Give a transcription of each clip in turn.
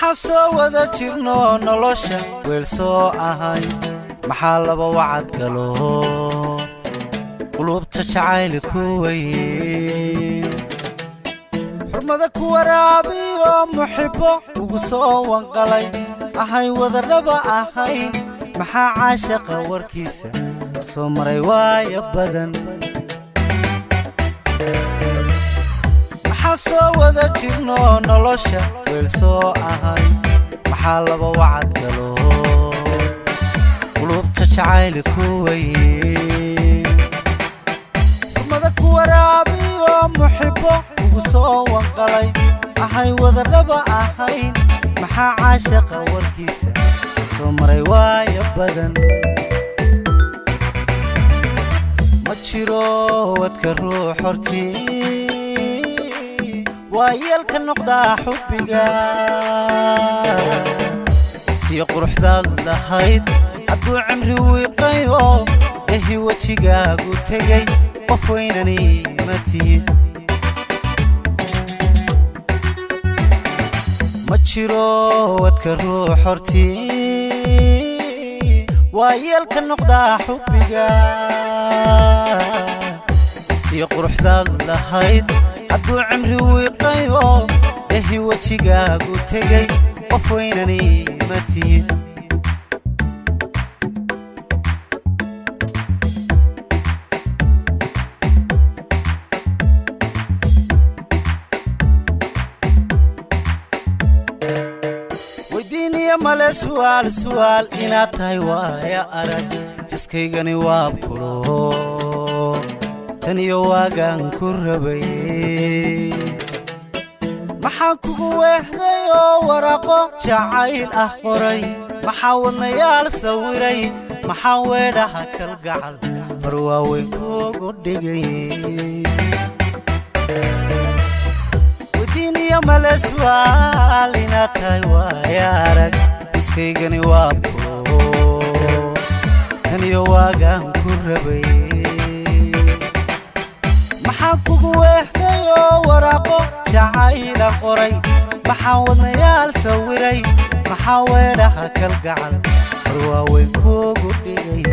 maxaa wada jirno nolosha weel soo ahay maxaa laba wacad galo qulubta jacayl ku weyn xurmada ku waraabiyo muxibbo ugu soo wanqalay ahay wada raba ahay maxaa caashaqa warkiisa soo maray waaya badan maxaa wada jirno nolosha weel soo ahay maxaa laba wacad galo qulubta jacayl ku weyn xurmada ku waraabiyo muxibbo ugu soo wanqalay ahay wada raba ahay maxaa caashaqa warkiisa soo maray waaya badan ma jiro wadka ruux hortii ويلك النقطة حبك تي قرحداد لهيد عدو عمري ويقيو إهي وجهك قلتي وفوينني متي ما تشيرو وتكرو حرتي ويلك النقطة حبك تي قرحداد لهيد عدو عمري ويقيو إهي وجهك قلتي وفوينني متي ويديني يا مال سؤال إنا تايوا يا أرد حسكيغني وابكلو تنيو واغان كربي maxaan kugu weehdayo waraqo jacayl ah qoray maxaa wadnayaal sawiray maxaa weedhaha kalgacal farwaaweyn kugu dhigay wadiiniya male su'aal inaad tahay waaya arag iskaygani waabkulo taniyo waagaan ku rabay maxaan kugu weehdayo waraqo جعيل قري محاولنا يا سويري محاولها كالقعل رواوين كوغو ديغي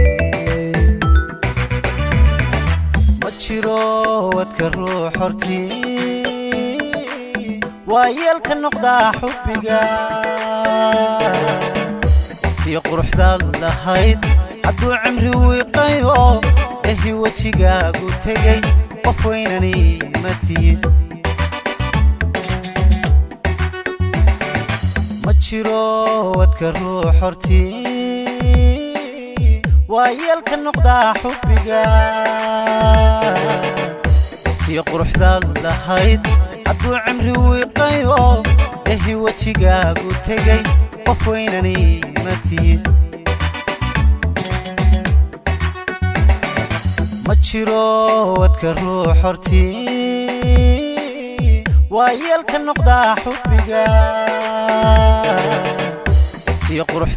ماتشيرو وتكرو حرتي ويلك النقطة حبك تي قرحداد لهيد عدو عمري ويقيو إهي وجهك قلتي وفوينني متي ما تشيرو وتكرو حرتي ويلك النقطة حبك تي قرحداد لهيد عدو عمري ويقيو إهي وجهك قلتي وفوينني متي ما تشيرو وتكرو حرتي ويلك النقطة حبك تي قرح